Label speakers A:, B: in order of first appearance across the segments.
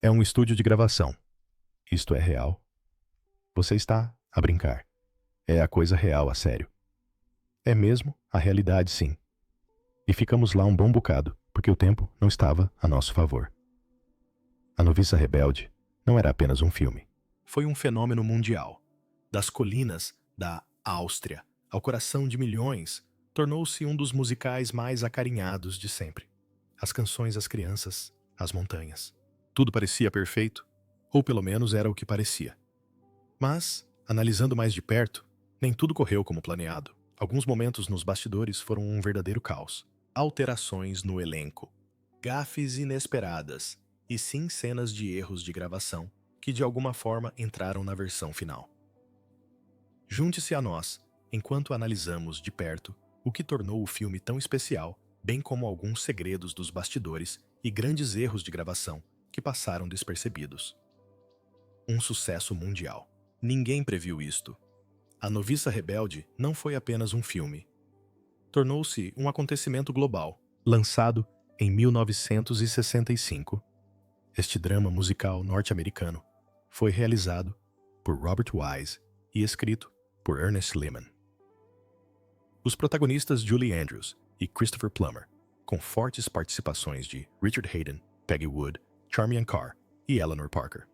A: É um estúdio de gravação. Isto é real. Você está a brincar. É a coisa real, a sério. É mesmo a realidade, sim. E ficamos lá um bom bocado, porque o tempo não estava a nosso favor. A Noviça Rebelde não era apenas um filme. Foi um fenômeno mundial. Das colinas da Áustria ao coração de milhões, tornou-se um dos musicais mais acarinhados de sempre. As canções, as crianças, as montanhas. Tudo parecia perfeito, ou pelo menos era o que parecia. Mas, analisando mais de perto, nem tudo correu como planeado. Alguns momentos nos bastidores foram um verdadeiro caos. Alterações no elenco, gafes inesperadas e sim cenas de erros de gravação que de alguma forma entraram na versão final. Junte-se a nós enquanto analisamos de perto o que tornou o filme tão especial, bem como alguns segredos dos bastidores e grandes erros de gravação que passaram despercebidos. Um sucesso mundial. Ninguém previu isto. A Noviça Rebelde não foi apenas um filme. Tornou-se um acontecimento global. Lançado em 1965, este drama musical norte-americano foi realizado por Robert Wise e escrito por Ernest Lehman. Os protagonistas Julie Andrews e Christopher Plummer, com fortes participações de Richard Haydn, Peggy Wood, Charmian Carr e Eleanor Parker.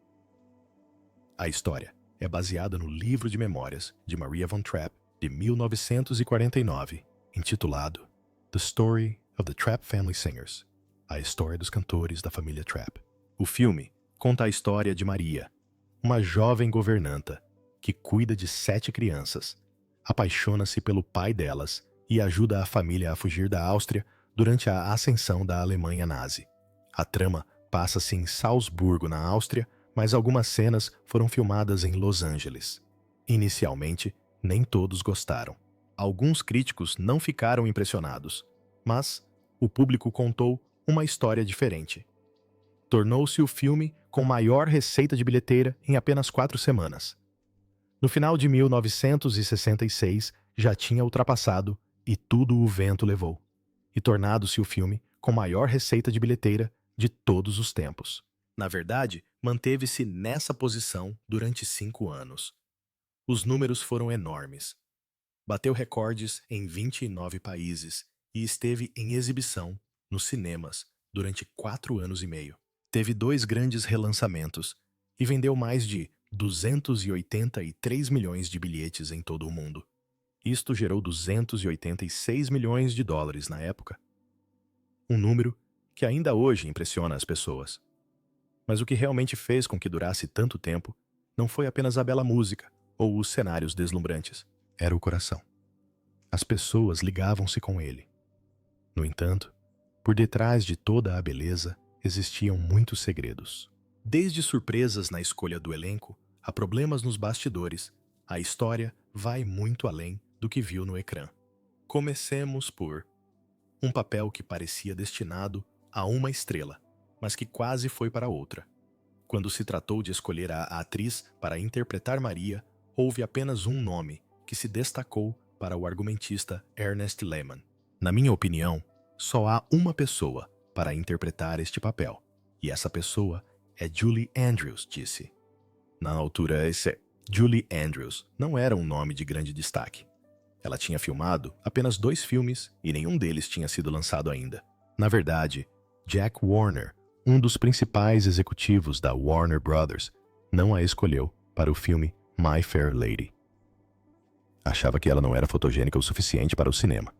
A: A história é baseada no livro de memórias de Maria von Trapp de 1949, intitulado The Story of the Trapp Family Singers, a história dos cantores da família Trapp. O filme conta a história de Maria, uma jovem governanta que cuida de 7 crianças, apaixona-se pelo pai delas e ajuda a família a fugir da Áustria durante a ascensão da Alemanha nazi. A trama passa-se em Salzburgo, na Áustria, mas algumas cenas foram filmadas em Los Angeles. Inicialmente, nem todos gostaram. Alguns críticos não ficaram impressionados, mas o público contou uma história diferente. Tornou-se o filme com maior receita de bilheteira em apenas 4 semanas. No final de 1966, já tinha ultrapassado E Tudo o Vento Levou, e tornado-se o filme com maior receita de bilheteira de todos os tempos. Na verdade, manteve-se nessa posição durante 5 anos. Os números foram enormes. Bateu recordes em 29 países e esteve em exibição nos cinemas durante 4 anos e meio. Teve 2 grandes relançamentos e vendeu mais de 283 milhões de bilhetes em todo o mundo. Isto gerou 286 milhões de dólares na época. Um número que ainda hoje impressiona as pessoas. Mas o que realmente fez com que durasse tanto tempo não foi apenas a bela música ou os cenários deslumbrantes. Era o coração. As pessoas ligavam-se com ele. No entanto, por detrás de toda a beleza, existiam muitos segredos. Desde surpresas na escolha do elenco a problemas nos bastidores, a história vai muito além do que viu no ecrã. Comecemos por um papel que parecia destinado a uma estrela, mas que quase foi para outra. Quando se tratou de escolher a atriz para interpretar Maria, houve apenas um nome que se destacou para o argumentista Ernest Lehman. Na minha opinião, só há uma pessoa para interpretar este papel, e essa pessoa é Julie Andrews, disse. Na altura, Julie Andrews não era um nome de grande destaque. Ela tinha filmado apenas 2 filmes e nenhum deles tinha sido lançado ainda. Na verdade, Jack Warner, um dos principais executivos da Warner Brothers, não a escolheu para o filme My Fair Lady. Achava que ela não era fotogênica o suficiente para o cinema.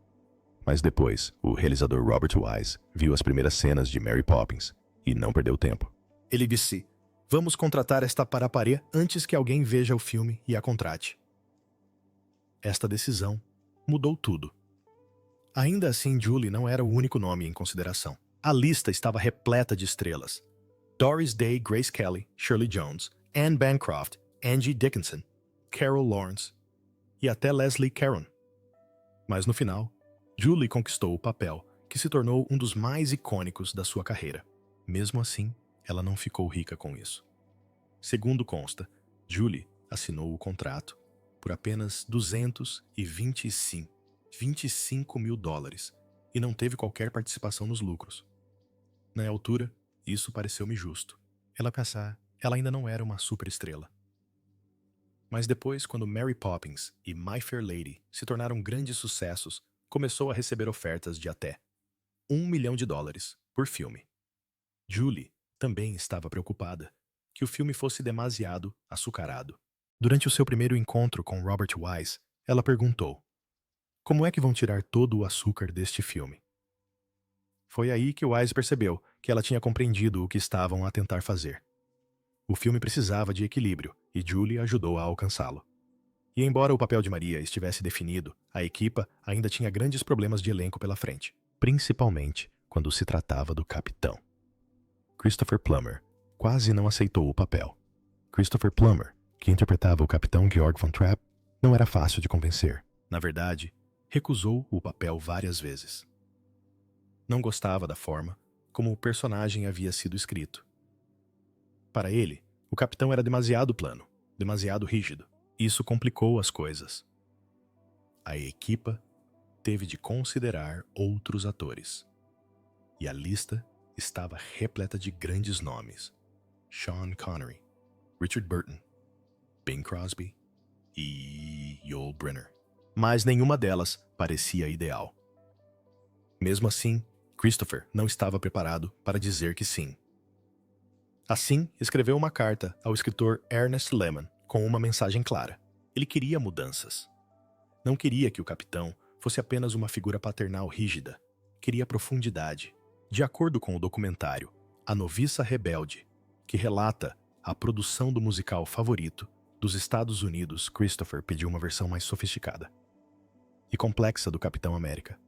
A: Mas depois, o realizador Robert Wise viu as primeiras cenas de Mary Poppins e não perdeu tempo. Ele disse: "Vamos contratar esta para parê antes que alguém veja o filme e a contrate." Esta decisão mudou tudo. Ainda assim, Julie não era o único nome em consideração. A lista estava repleta de estrelas. Doris Day, Grace Kelly, Shirley Jones, Anne Bancroft, Angie Dickinson, Carol Lawrence e até Leslie Caron. Mas no final, Julie conquistou o papel que se tornou um dos mais icônicos da sua carreira. Mesmo assim, ela não ficou rica com isso. Segundo consta, Julie assinou o contrato por apenas 25 mil dólares e não teve qualquer participação nos lucros. Na altura, isso pareceu-me justo. Ela ainda não era uma superestrela. Mas depois, quando Mary Poppins e My Fair Lady se tornaram grandes sucessos, começou a receber ofertas de até US$ 1 milhão por filme. Julie também estava preocupada que o filme fosse demasiado açucarado. Durante o seu primeiro encontro com Robert Wise, ela perguntou: como é que vão tirar todo o açúcar deste filme? Foi aí que Wise percebeu que ela tinha compreendido o que estavam a tentar fazer. O filme precisava de equilíbrio e Julie ajudou a alcançá-lo. E embora o papel de Maria estivesse definido, a equipa ainda tinha grandes problemas de elenco pela frente, principalmente quando se tratava do capitão. Christopher Plummer quase não aceitou o papel. Christopher Plummer, que interpretava o capitão Georg von Trapp, não era fácil de convencer. Na verdade, recusou o papel várias vezes. Não gostava da forma como o personagem havia sido escrito. Para ele, o capitão era demasiado plano, demasiado rígido. Isso complicou as coisas. A equipa teve de considerar outros atores. E a lista estava repleta de grandes nomes: Sean Connery, Richard Burton, Bing Crosby e Yul Brynner. Mas nenhuma delas parecia ideal. Mesmo assim, Christopher não estava preparado para dizer que sim. Assim, escreveu uma carta ao escritor Ernest Lehman com uma mensagem clara. Ele queria mudanças. Não queria que o capitão fosse apenas uma figura paternal rígida. Queria profundidade. De acordo com o documentário A Noviça Rebelde, que relata a produção do musical favorito dos Estados Unidos, Christopher pediu uma versão mais sofisticada e complexa do Capitão América.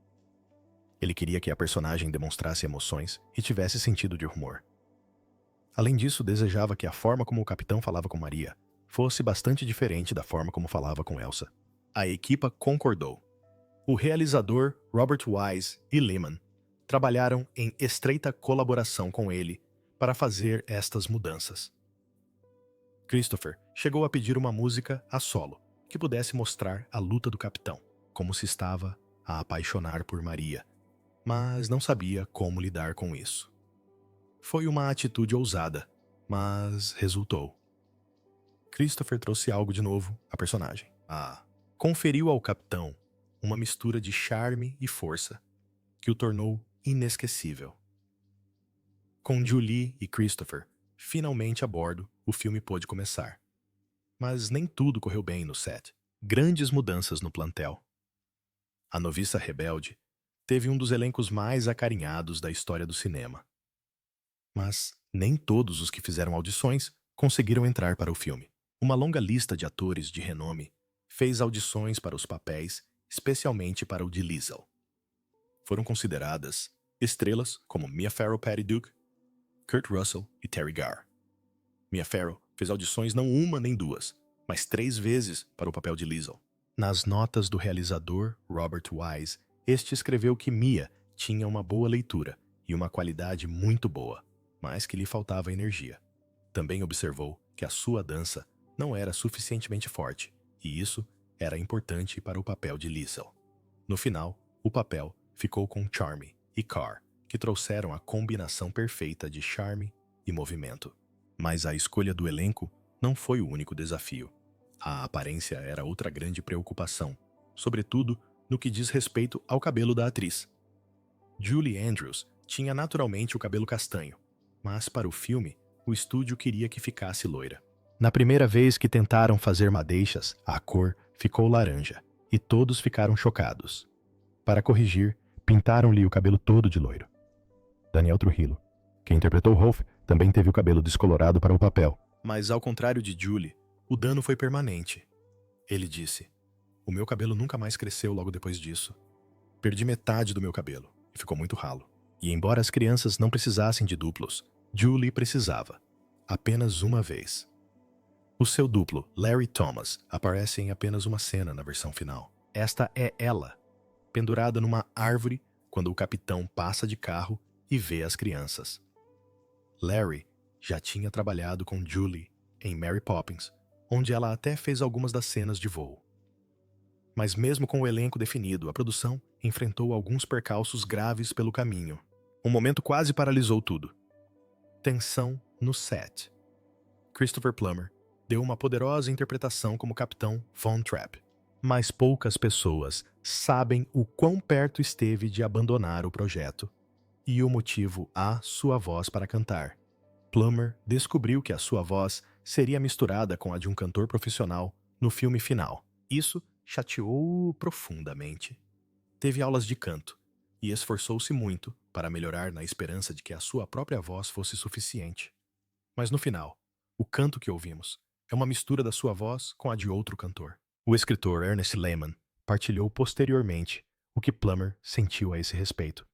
A: Ele queria que a personagem demonstrasse emoções e tivesse sentido de humor. Além disso, desejava que a forma como o capitão falava com Maria fosse bastante diferente da forma como falava com Elsa. A equipa concordou. O realizador Robert Wise e Lehman trabalharam em estreita colaboração com ele para fazer estas mudanças. Christopher chegou a pedir uma música a solo que pudesse mostrar a luta do capitão, como se estava a apaixonar por Maria, mas não sabia como lidar com isso. Foi uma atitude ousada, mas resultou. Christopher trouxe algo de novo à personagem. Conferiu ao capitão uma mistura de charme e força que o tornou inesquecível. Com Julie e Christopher finalmente a bordo, o filme pôde começar. Mas nem tudo correu bem no set. Grandes mudanças no plantel. A Noviça Rebelde teve um dos elencos mais acarinhados da história do cinema. Mas nem todos os que fizeram audições conseguiram entrar para o filme. Uma longa lista de atores de renome fez audições para os papéis, especialmente para o de Liesel. Foram consideradas estrelas como Mia Farrow, Patty Duke, Kurt Russell e Terry Garr. Mia Farrow fez audições não uma nem duas, mas 3 vezes para o papel de Liesel. Nas notas do realizador Robert Wise, este escreveu que Mia tinha uma boa leitura e uma qualidade muito boa, mas que lhe faltava energia. Também observou que a sua dança não era suficientemente forte, e isso era importante para o papel de Liesel. No final, o papel ficou com Charmy e Carr, que trouxeram a combinação perfeita de charme e movimento. Mas a escolha do elenco não foi o único desafio. A aparência era outra grande preocupação, sobretudo no que diz respeito ao cabelo da atriz. Julie Andrews tinha naturalmente o cabelo castanho, mas para o filme, o estúdio queria que ficasse loira. Na primeira vez que tentaram fazer madeixas, a cor ficou laranja, e todos ficaram chocados. Para corrigir, pintaram-lhe o cabelo todo de loiro. Daniel Trujillo, que interpretou Rolf, também teve o cabelo descolorado para o papel. Mas ao contrário de Julie, o dano foi permanente. Ele disse: "O meu cabelo nunca mais cresceu logo depois disso. Perdi metade do meu cabelo, e ficou muito ralo. E embora as crianças não precisassem de duplos, Julie precisava. Apenas uma vez." O seu duplo, Larry Thomas, aparece em apenas uma cena na versão final. Esta é ela, pendurada numa árvore quando o capitão passa de carro e vê as crianças. Larry já tinha trabalhado com Julie em Mary Poppins, onde ela até fez algumas das cenas de voo. Mas mesmo com o elenco definido, a produção enfrentou alguns percalços graves pelo caminho. Um momento quase paralisou tudo. Tensão no set. Christopher Plummer deu uma poderosa interpretação como Capitão Von Trapp. Mas poucas pessoas sabem o quão perto esteve de abandonar o projeto e o motivo a sua voz para cantar. Plummer descobriu que a sua voz seria misturada com a de um cantor profissional no filme final. Isso chateou-o profundamente. Teve aulas de canto e esforçou-se muito para melhorar na esperança de que a sua própria voz fosse suficiente. Mas no final, o canto que ouvimos é uma mistura da sua voz com a de outro cantor. O escritor Ernest Lehman partilhou posteriormente o que Plummer sentiu a esse respeito.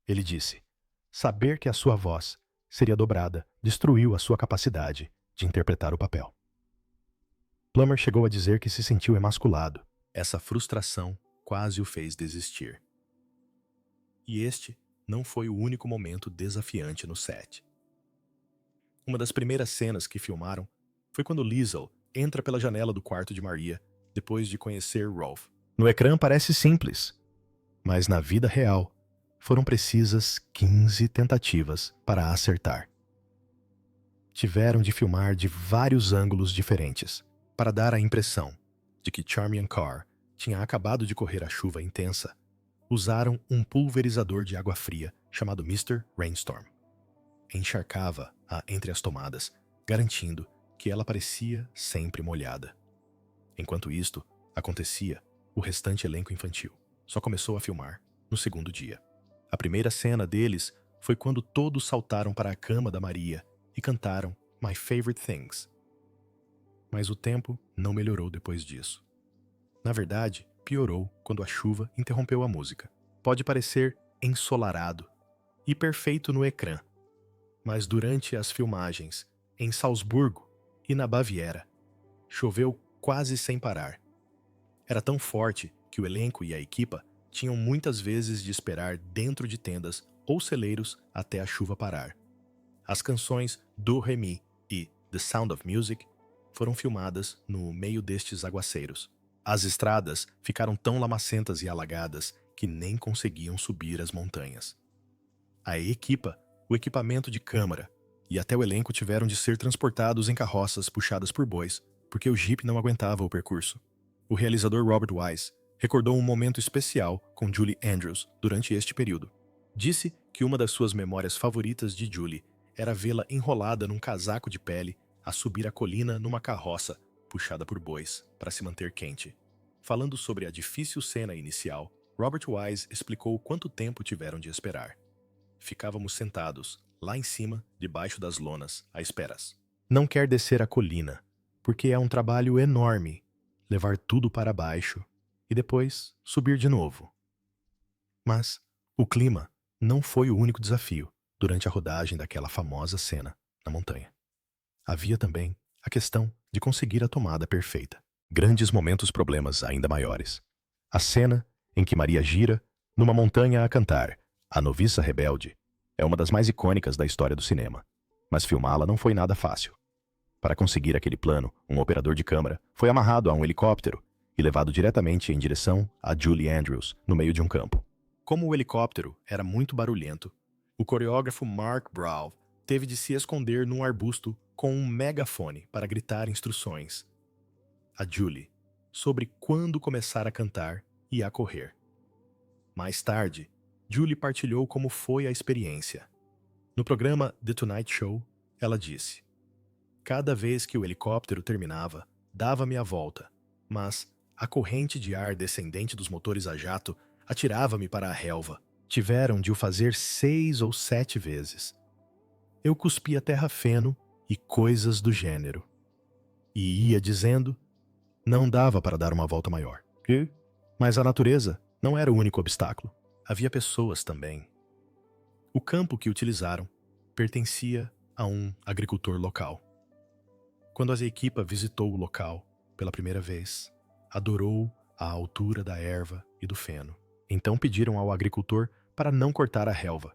A: Ele disse: saber que a sua voz seria dobrada destruiu a sua capacidade de interpretar o papel. Plummer chegou a dizer que se sentiu emasculado. Essa frustração quase o fez desistir. E este não foi o único momento desafiante no set. Uma das primeiras cenas que filmaram foi quando Liesl entra pela janela do quarto de Maria depois de conhecer Rolf. No ecrã parece simples, mas na vida real foram precisas 15 tentativas para acertar. Tiveram de filmar de vários ângulos diferentes para dar a impressão de que Charmian Carr tinha acabado de correr a chuva intensa. Usaram um pulverizador de água fria chamado Mr. Rainstorm. Encharcava-a entre as tomadas, garantindo que ela parecia sempre molhada. Enquanto isto acontecia, o restante elenco infantil só começou a filmar no segundo dia. A primeira cena deles foi quando todos saltaram para a cama da Maria e cantaram My Favorite Things. Mas o tempo não melhorou depois disso. Na verdade, piorou quando a chuva interrompeu a música. Pode parecer ensolarado e perfeito no ecrã, mas durante as filmagens em Salzburgo e na Baviera, choveu quase sem parar. Era tão forte que o elenco e a equipa tinham muitas vezes de esperar dentro de tendas ou celeiros até a chuva parar. As canções Do Re Mi e The Sound of Music foram filmadas no meio destes aguaceiros. As estradas ficaram tão lamacentas e alagadas que nem conseguiam subir as montanhas. A equipa, o equipamento de câmara e até o elenco tiveram de ser transportados em carroças puxadas por bois, porque o Jeep não aguentava o percurso. O realizador Robert Wise recordou um momento especial com Julie Andrews durante este período. Disse que uma das suas memórias favoritas de Julie era vê-la enrolada num casaco de pele a subir a colina numa carroça puxada por bois para se manter quente. Falando sobre a difícil cena inicial, Robert Wise explicou quanto tempo tiveram de esperar. Ficávamos sentados, lá em cima, debaixo das lonas, à esperas. Não quer descer a colina, porque é um trabalho enorme, levar tudo para baixo e depois subir de novo. Mas o clima não foi o único desafio durante a rodagem daquela famosa cena na montanha. Havia também a questão de conseguir a tomada perfeita. Grandes problemas ainda maiores. A cena em que Maria gira numa montanha a cantar A Noviça Rebelde é uma das mais icônicas da história do cinema, mas filmá-la não foi nada fácil. Para conseguir aquele plano, um operador de câmera foi amarrado a um helicóptero e levado diretamente em direção a Julie Andrews, no meio de um campo. Como o helicóptero era muito barulhento, o coreógrafo Mark Brough teve de se esconder num arbusto com um megafone para gritar instruções a Julie sobre quando começar a cantar e a correr. Mais tarde, Julie partilhou como foi a experiência. No programa The Tonight Show, ela disse: cada vez que o helicóptero terminava, dava-me a volta, mas a corrente de ar descendente dos motores a jato atirava-me para a relva. Tiveram de o fazer 6 ou 7 vezes. Eu cuspia terra-feno e coisas do gênero. E ia dizendo, não dava para dar uma volta maior. Mas a natureza não era o único obstáculo. Havia pessoas também. O campo que utilizaram pertencia a um agricultor local. Quando a equipa visitou o local pela primeira vez, adorou a altura da erva e do feno. Então pediram ao agricultor para não cortar a relva.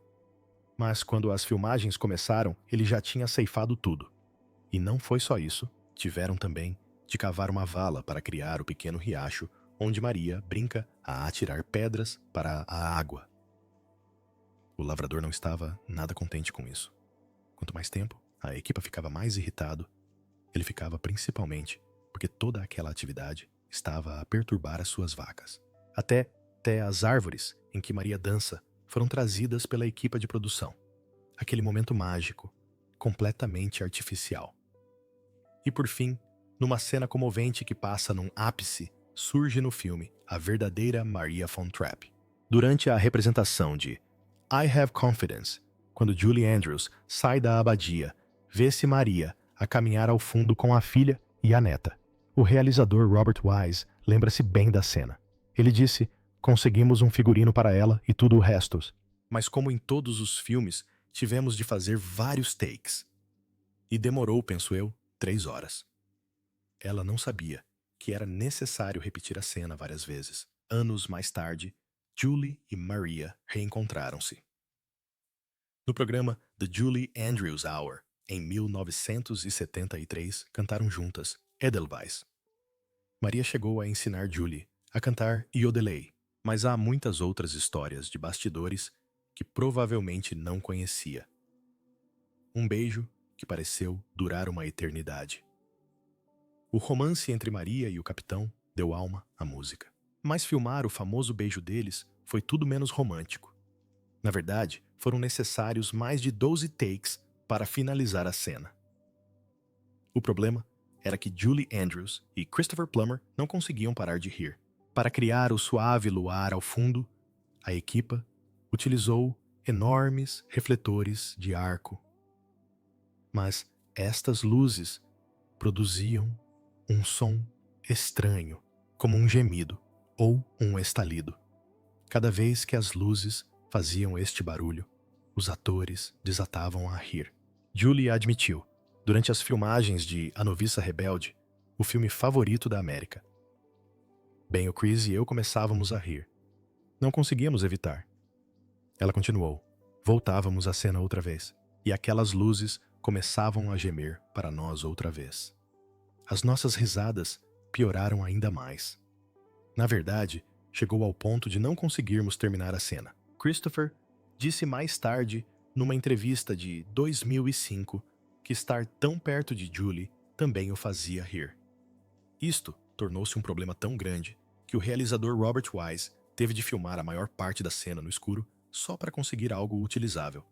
A: Mas quando as filmagens começaram, ele já tinha ceifado tudo. E não foi só isso, tiveram também de cavar uma vala para criar o pequeno riacho onde Maria brinca a atirar pedras para a água. O lavrador não estava nada contente com isso. Quanto mais tempo, a equipa ficava mais irritado, ele ficava principalmente porque toda aquela atividade estava a perturbar as suas vacas. Até as árvores em que Maria dança foram trazidas pela equipa de produção. Aquele momento mágico, completamente artificial. E por fim, numa cena comovente que passa num ápice, surge no filme a verdadeira Maria von Trapp. Durante a representação de I Have Confidence, quando Julie Andrews sai da abadia, vê-se Maria a caminhar ao fundo com a filha e a neta. O realizador Robert Wise lembra-se bem da cena. Ele disse: conseguimos um figurino para ela e tudo o resto. Mas como em todos os filmes, tivemos de fazer vários takes. E demorou, penso eu, 3 horas. Ela não sabia que era necessário repetir a cena várias vezes. Anos mais tarde, Julie e Maria reencontraram-se. No programa The Julie Andrews Hour, em 1973, cantaram juntas Edelweiss. Maria chegou a ensinar Julie a cantar Yodelei, mas há muitas outras histórias de bastidores que provavelmente não conhecia. Um beijo que pareceu durar uma eternidade. O romance entre Maria e o capitão deu alma à música. Mas filmar o famoso beijo deles foi tudo menos romântico. Na verdade, foram necessários mais de 12 takes para finalizar a cena. O problema era que Julie Andrews e Christopher Plummer não conseguiam parar de rir. Para criar o suave luar ao fundo, a equipa utilizou enormes refletores de arco. Mas estas luzes produziam um som estranho, como um gemido ou um estalido. Cada vez que as luzes faziam este barulho, os atores desatavam a rir. Julie admitiu, durante as filmagens de A Noviça Rebelde, o filme favorito da América. Bem, o Chris e eu começávamos a rir. Não conseguíamos evitar. Ela continuou. Voltávamos à cena outra vez, e aquelas luzes começavam a gemer para nós outra vez. As nossas risadas pioraram ainda mais. Na verdade, chegou ao ponto de não conseguirmos terminar a cena. Christopher disse mais tarde, numa entrevista de 2005, que estar tão perto de Julie também o fazia rir. Isto tornou-se um problema tão grande que o realizador Robert Wise teve de filmar a maior parte da cena no escuro só para conseguir algo utilizável.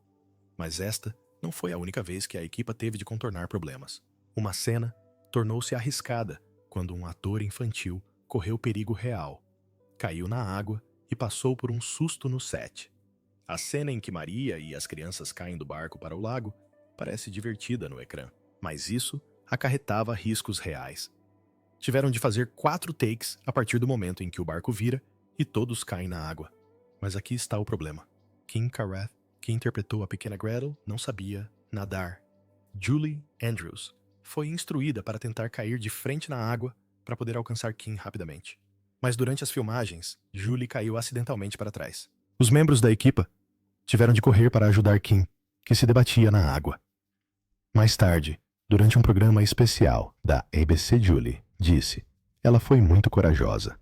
A: Mas esta não foi a única vez que a equipa teve de contornar problemas. Uma cena tornou-se arriscada quando um ator infantil correu perigo real, caiu na água e passou por um susto no set. A cena em que Maria e as crianças caem do barco para o lago parece divertida no ecrã, mas isso acarretava riscos reais. Tiveram de fazer 4 takes a partir do momento em que o barco vira e todos caem na água. Mas aqui está o problema. Kim Carruth, que interpretou a pequena Gretel, não sabia nadar. Julie Andrews foi instruída para tentar cair de frente na água para poder alcançar Kim rapidamente. Mas durante as filmagens, Julie caiu acidentalmente para trás. Os membros da equipa tiveram de correr para ajudar Kim, que se debatia na água. Mais tarde, durante um programa especial da ABC Julie, disse: ela foi muito corajosa.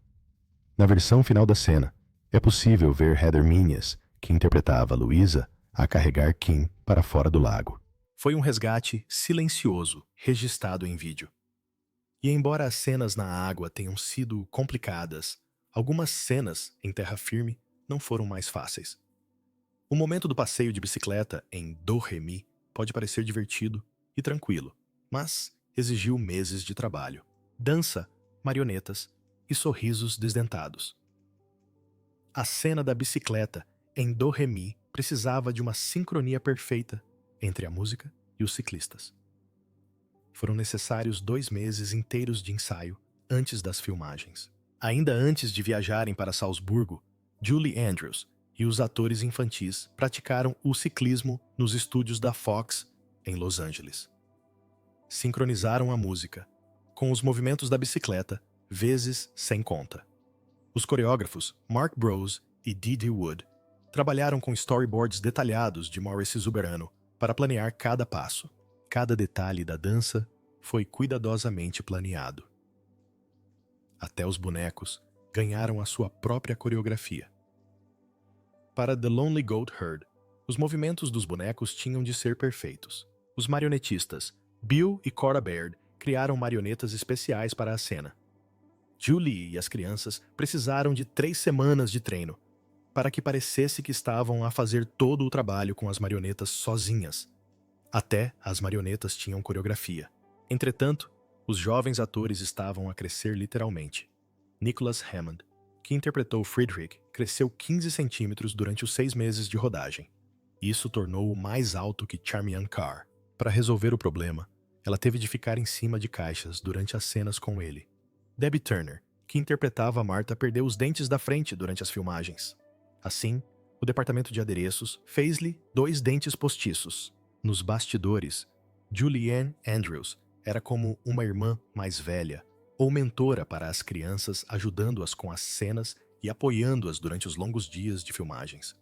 A: Na versão final da cena, é possível ver Heather Minhas, que interpretava Luisa, a carregar Kim para fora do lago. Foi um resgate silencioso, registrado em vídeo. E embora as cenas na água tenham sido complicadas, algumas cenas em terra firme não foram mais fáceis. O momento do passeio de bicicleta em Do Re Mi pode parecer divertido e tranquilo, mas exigiu meses de trabalho, dança, marionetas e sorrisos desdentados. A cena da bicicleta em Do Re Mi precisava de uma sincronia perfeita entre a música e os ciclistas. Foram necessários 2 meses inteiros de ensaio antes das filmagens. Ainda antes de viajarem para Salzburgo, Julie Andrews e os atores infantis praticaram o ciclismo nos estúdios da Fox, em Los Angeles. Sincronizaram a música com os movimentos da bicicleta, vezes sem conta. Os coreógrafos Mark Brose e D.D. Wood trabalharam com storyboards detalhados de Maurice Zuberano para planear cada passo. Cada detalhe da dança foi cuidadosamente planeado. Até os bonecos ganharam a sua própria coreografia. Para The Lonely Goat Herd, os movimentos dos bonecos tinham de ser perfeitos. Os marionetistas Bill e Cora Baird criaram marionetas especiais para a cena. Julie e as crianças precisaram de 3 semanas de treino para que parecesse que estavam a fazer todo o trabalho com as marionetas sozinhas. Até as marionetas tinham coreografia. Entretanto, os jovens atores estavam a crescer literalmente. Nicholas Hammond, que interpretou Friedrich, cresceu 15 centímetros durante os 6 meses de rodagem. Isso tornou-o mais alto que Charmian Carr. Para resolver o problema, ela teve de ficar em cima de caixas durante as cenas com ele. Debbie Turner, que interpretava Martha, perdeu os dentes da frente durante as filmagens. Assim, o departamento de adereços fez-lhe 2 dentes postiços. Nos bastidores, Julianne Andrews era como uma irmã mais velha ou mentora para as crianças, ajudando-as com as cenas e apoiando-as durante os longos dias de filmagens.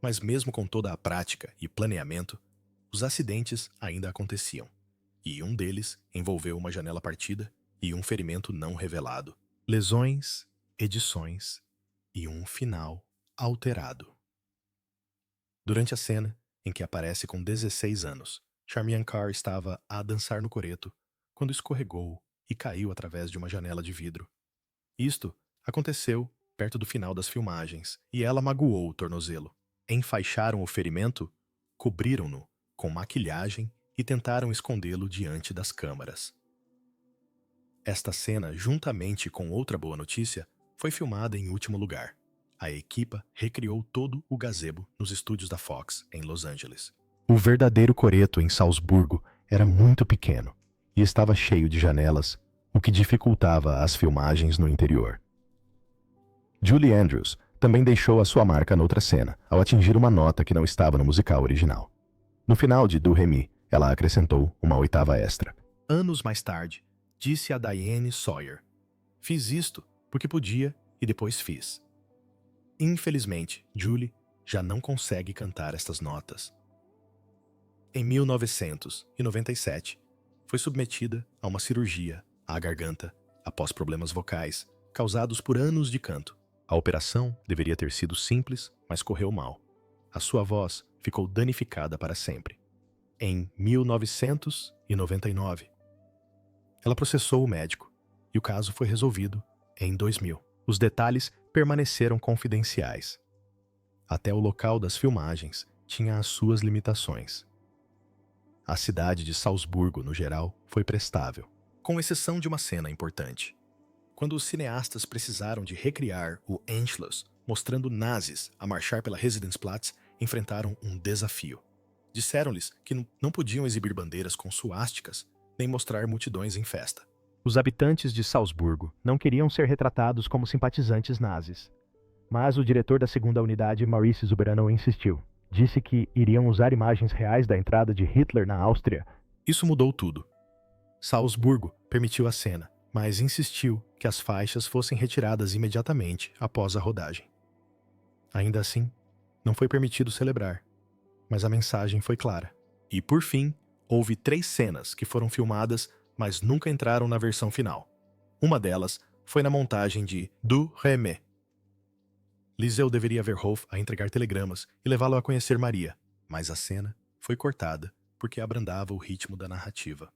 A: Mas mesmo com toda a prática e planeamento, os acidentes ainda aconteciam, e um deles envolveu uma janela partida e um ferimento não revelado, lesões, edições e um final alterado. Durante a cena em que aparece com 16 anos, Charmian Carr estava a dançar no coreto quando escorregou e caiu através de uma janela de vidro. Isto aconteceu perto do final das filmagens e ela magoou o tornozelo. Enfaixaram o ferimento, cobriram-no com maquilhagem e tentaram escondê-lo diante das câmaras. Esta cena, juntamente com outra boa notícia, foi filmada em último lugar. A equipa recriou todo o gazebo nos estúdios da Fox, em Los Angeles. O verdadeiro coreto em Salzburgo era muito pequeno e estava cheio de janelas, o que dificultava as filmagens no interior. Julie Andrews também deixou a sua marca noutra cena, ao atingir uma nota que não estava no musical original. No final de Do Re Mi, ela acrescentou uma oitava extra. Anos mais tarde, disse a Diane Sawyer: "Fiz isto porque podia e depois fiz." Infelizmente, Julie já não consegue cantar estas notas. Em 1997, foi submetida a uma cirurgia à garganta após problemas vocais causados por anos de canto. A operação deveria ter sido simples, mas correu mal. A sua voz ficou danificada para sempre. Em 1999, ela processou o médico e o caso foi resolvido em 2000. Os detalhes permaneceram confidenciais. Até o local das filmagens tinha as suas limitações. A cidade de Salzburgo, no geral, foi prestável, com exceção de uma cena importante. Quando os cineastas precisaram de recriar o Anschluss, mostrando nazis a marchar pela Residenzplatz, enfrentaram um desafio. Disseram-lhes que não podiam exibir bandeiras com suásticas, nem mostrar multidões em festa. Os habitantes de Salzburgo não queriam ser retratados como simpatizantes nazis. Mas o diretor da segunda unidade, Maurice Zuberano, insistiu. Disse que iriam usar imagens reais da entrada de Hitler na Áustria. Isso mudou tudo. Salzburgo permitiu a cena, mas insistiu que as faixas fossem retiradas imediatamente após a rodagem. Ainda assim, não foi permitido celebrar, mas a mensagem foi clara. E, por fim, houve 3 cenas que foram filmadas, mas nunca entraram na versão final. Uma delas foi na montagem de Do Re Mi. Liseu deveria ver Rolf a entregar telegramas e levá-lo a conhecer Maria, mas a cena foi cortada porque abrandava o ritmo da narrativa.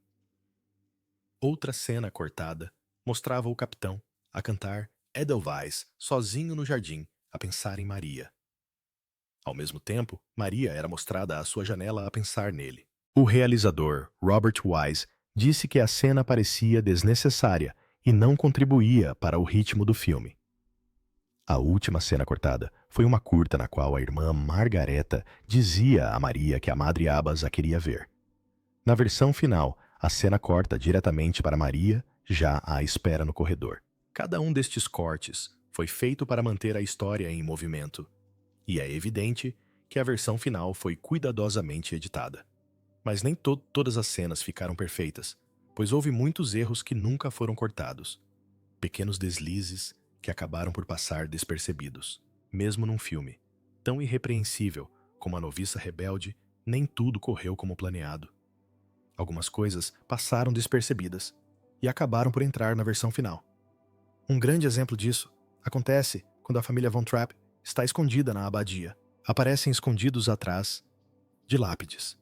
A: Outra cena cortada mostrava o capitão a cantar Edelweiss sozinho no jardim, a pensar em Maria. Ao mesmo tempo, Maria era mostrada à sua janela a pensar nele. O realizador, Robert Wise, disse que a cena parecia desnecessária e não contribuía para o ritmo do filme. A última cena cortada foi uma curta na qual a irmã Margareta dizia a Maria que a Madre Abbas a queria ver. Na versão final, a cena corta diretamente para Maria, já à espera no corredor. Cada um destes cortes foi feito para manter a história em movimento, e é evidente que a versão final foi cuidadosamente editada. Mas nem todas as cenas ficaram perfeitas, pois houve muitos erros que nunca foram cortados. Pequenos deslizes que acabaram por passar despercebidos. Mesmo num filme tão irrepreensível como A Noviça Rebelde, nem tudo correu como planeado. Algumas coisas passaram despercebidas e acabaram por entrar na versão final. Um grande exemplo disso acontece quando a família Von Trapp está escondida na abadia. Aparecem escondidos atrás de lápides.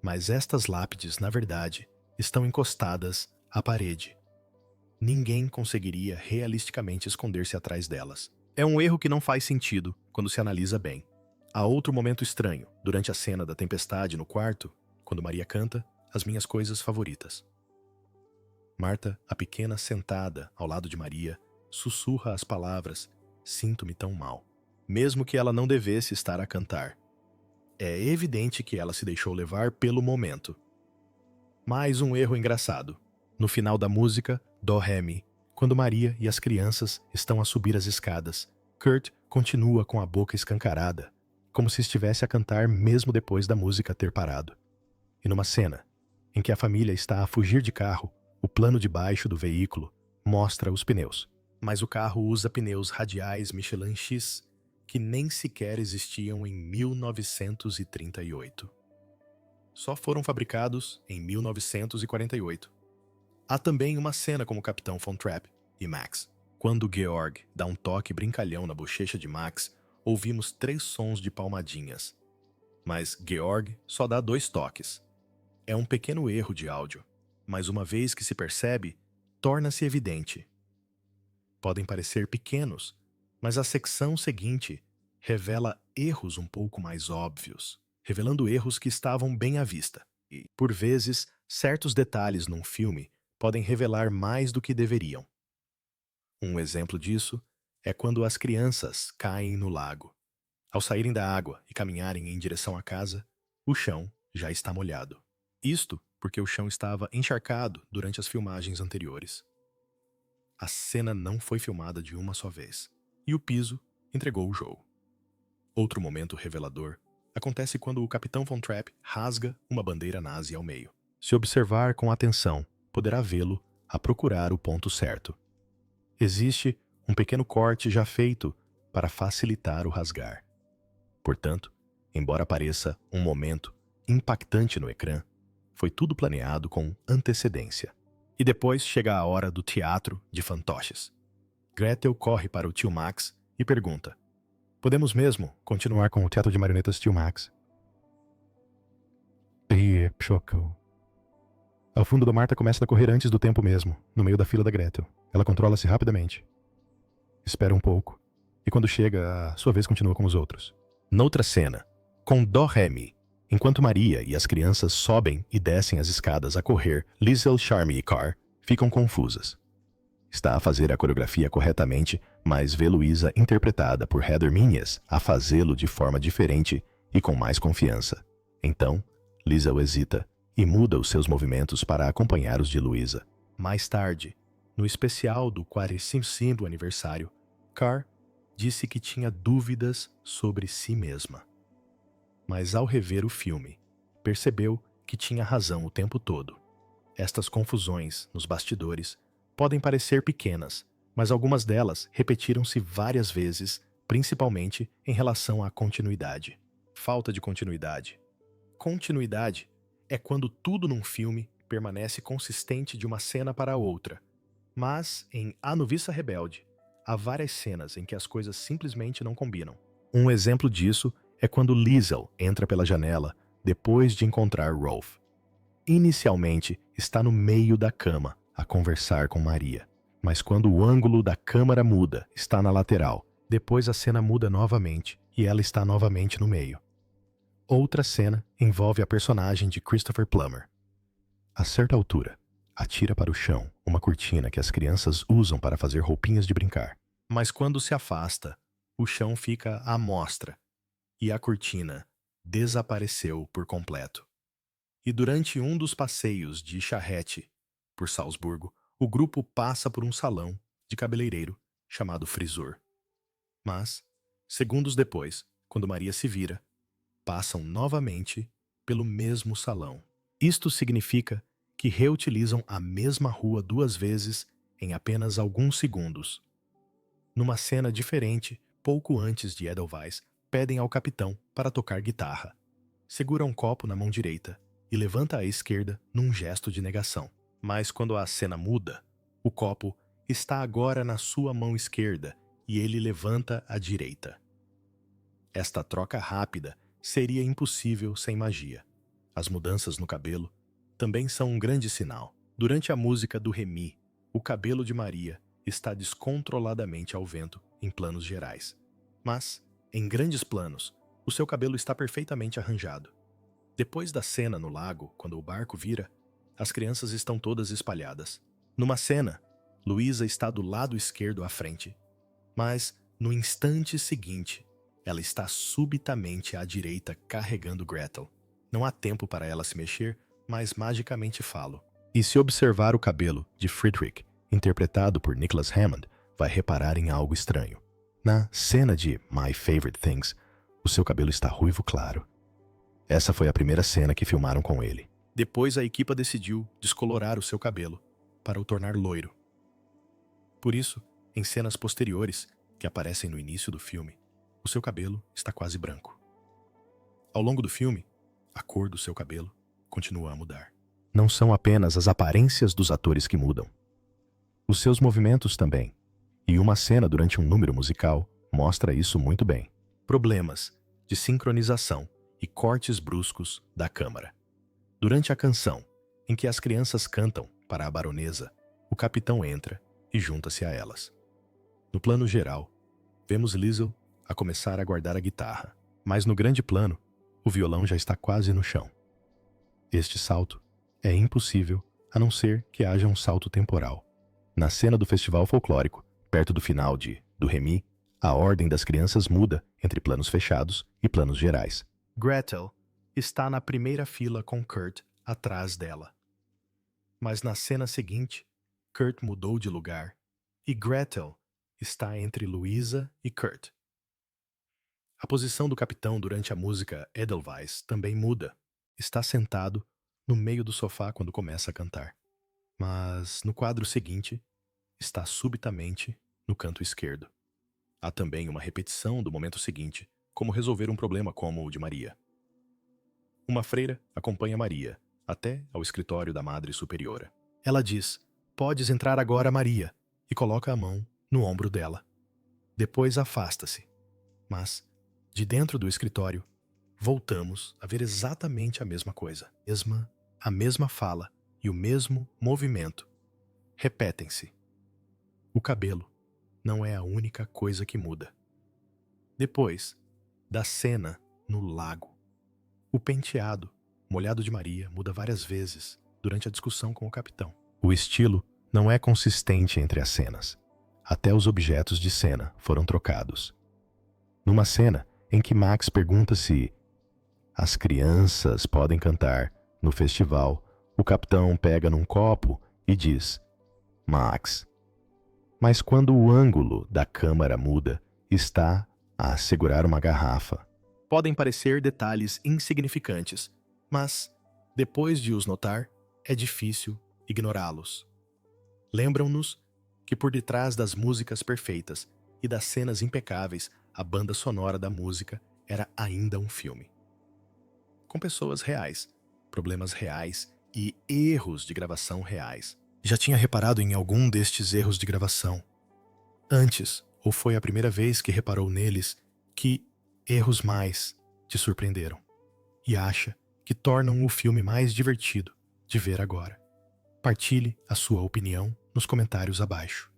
A: Mas estas lápides, na verdade, estão encostadas à parede. Ninguém conseguiria realisticamente esconder-se atrás delas. É um erro que não faz sentido quando se analisa bem. Há outro momento estranho, durante a cena da tempestade no quarto, quando Maria canta as minhas coisas favoritas. Marta, a pequena sentada ao lado de Maria, sussurra as palavras "sinto-me tão mal", mesmo que ela não devesse estar a cantar. É evidente que ela se deixou levar pelo momento. Mais um erro engraçado. No final da música, Dó Ré Mi, quando Maria e as crianças estão a subir as escadas, Kurt continua com a boca escancarada, como se estivesse a cantar mesmo depois da música ter parado. E numa cena em que a família está a fugir de carro, o plano de baixo do veículo mostra os pneus. Mas o carro usa pneus radiais Michelin X que nem sequer existiam em 1938. Só foram fabricados em 1948. Há também uma cena com o Capitão Von Trapp e Max. Quando Georg dá um toque brincalhão na bochecha de Max, ouvimos 3 sons de palmadinhas. Mas Georg só dá 2 toques. É um pequeno erro de áudio, mas uma vez que se percebe, torna-se evidente. Podem parecer pequenos, mas a secção seguinte revela erros um pouco mais óbvios, revelando erros que estavam bem à vista. E, por vezes, certos detalhes num filme podem revelar mais do que deveriam. Um exemplo disso é quando as crianças caem no lago. Ao saírem da água e caminharem em direção à casa, o chão já está molhado. Isto porque o chão estava encharcado durante as filmagens anteriores. A cena não foi filmada de uma só vez, e o piso entregou o jogo. Outro momento revelador acontece quando o Capitão Von Trapp rasga uma bandeira nazi ao meio. Se observar com atenção, poderá vê-lo a procurar o ponto certo. Existe um pequeno corte já feito para facilitar o rasgar. Portanto, embora pareça um momento impactante no ecrã, foi tudo planeado com antecedência. E depois chega a hora do teatro de fantoches. Gretel corre para o tio Max e pergunta: "Podemos mesmo continuar com o teatro de marionetas, tio Max?" E chocou. Ao fundo da Marta começa a correr antes do tempo mesmo, no meio da fila da Gretel. Ela controla-se rapidamente. Espera um pouco, e quando chega, a sua vez continua com os outros. Noutra cena, com Dó Ré Mi, enquanto Maria e as crianças sobem e descem as escadas a correr, Liesl, Charmy e Car ficam confusas. Está a fazer a coreografia corretamente, mas vê Luísa interpretada por Heather Minhas a fazê-lo de forma diferente e com mais confiança. Então, Liesl hesita e muda os seus movimentos para acompanhar os de Luísa. Mais tarde, no especial do 45º aniversário, Car disse que tinha dúvidas sobre si mesma. Mas ao rever o filme, percebeu que tinha razão o tempo todo. Estas confusões nos bastidores podem parecer pequenas, mas algumas delas repetiram-se várias vezes, principalmente em relação à continuidade. Falta de continuidade. Continuidade é quando tudo num filme permanece consistente de uma cena para a outra. Mas, em A Noviça Rebelde, há várias cenas em que as coisas simplesmente não combinam. Um exemplo disso é quando Liesl entra pela janela depois de encontrar Rolf. Inicialmente, está no meio da cama, a conversar com Maria. Mas quando o ângulo da câmera muda, está na lateral. Depois a cena muda novamente e ela está novamente no meio. Outra cena envolve a personagem de Christopher Plummer. A certa altura, atira para o chão uma cortina que as crianças usam para fazer roupinhas de brincar. Mas quando se afasta, o chão fica à mostra e a cortina desapareceu por completo. E durante um dos passeios de charrete por Salzburgo, o grupo passa por um salão de cabeleireiro chamado Frisur. Mas, segundos depois, quando Maria se vira, passam novamente pelo mesmo salão. Isto significa que reutilizam a mesma rua 2 vezes em apenas alguns segundos. Numa cena diferente, pouco antes de Edelweiss, pedem ao capitão para tocar guitarra. Segura um copo na mão direita e levanta à esquerda num gesto de negação. Mas quando a cena muda, o copo está agora na sua mão esquerda e ele levanta à direita. Esta troca rápida seria impossível sem magia. As mudanças no cabelo também são um grande sinal. Durante a música do Remy, o cabelo de Maria está descontroladamente ao vento em planos gerais. Mas, em grandes planos, o seu cabelo está perfeitamente arranjado. Depois da cena no lago, quando o barco vira, as crianças estão todas espalhadas. Numa cena, Luísa está do lado esquerdo à frente, mas, no instante seguinte, ela está subitamente à direita carregando Gretel. Não há tempo para ela se mexer, mas magicamente falo. E se observar o cabelo de Friedrich, interpretado por Nicholas Hammond, vai reparar em algo estranho. Na cena de My Favorite Things, o seu cabelo está ruivo claro. Essa foi a primeira cena que filmaram com ele. Depois a equipa decidiu descolorar o seu cabelo para o tornar loiro. Por isso, em cenas posteriores, que aparecem no início do filme, o seu cabelo está quase branco. Ao longo do filme, a cor do seu cabelo continua a mudar. Não são apenas as aparências dos atores que mudam. Os seus movimentos também. E uma cena durante um número musical mostra isso muito bem. Problemas de sincronização e cortes bruscos da câmara. Durante a canção, em que as crianças cantam para a baronesa, o capitão entra e junta-se a elas. No plano geral, vemos Liesl a começar a guardar a guitarra, mas no grande plano, o violão já está quase no chão. Este salto é impossível a não ser que haja um salto temporal. Na cena do festival folclórico, perto do final do Remy, a ordem das crianças muda entre planos fechados e planos gerais. Gretel está na primeira fila com Kurt atrás dela. Mas na cena seguinte, Kurt mudou de lugar e Gretel está entre Luísa e Kurt. A posição do capitão durante a música Edelweiss também muda. Está sentado no meio do sofá quando começa a cantar. Mas no quadro seguinte, está subitamente no canto esquerdo. Há também uma repetição do momento seguinte, como resolver um problema como o de Maria. Uma freira acompanha Maria até ao escritório da Madre Superiora. Ela diz: "Podes entrar agora, Maria", e coloca a mão no ombro dela. Depois afasta-se. Mas, de dentro do escritório, voltamos a ver exatamente a mesma coisa. A mesma fala e o mesmo movimento repetem-se. O cabelo não é a única coisa que muda. Depois da cena no lago, o penteado molhado de Maria muda várias vezes durante a discussão com o capitão. O estilo não é consistente entre as cenas. Até os objetos de cena foram trocados. Numa cena em que Max pergunta se as crianças podem cantar no festival, o capitão pega num copo e diz: "Max." Mas quando o ângulo da câmera muda, está a segurar uma garrafa. Podem parecer detalhes insignificantes, mas, depois de os notar, é difícil ignorá-los. Lembram-nos que por detrás das músicas perfeitas e das cenas impecáveis, a banda sonora da música era ainda um filme. Com pessoas reais, problemas reais e erros de gravação reais. Já tinha reparado em algum destes erros de gravação antes, ou foi a primeira vez que reparou neles, que erros mais te surpreenderam e acha que tornam o filme mais divertido de ver agora? Partilhe a sua opinião nos comentários abaixo.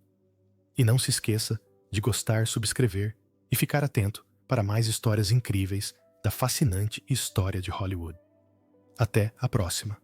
A: E não se esqueça de gostar, subscrever e ficar atento para mais histórias incríveis da fascinante história de Hollywood. Até a próxima!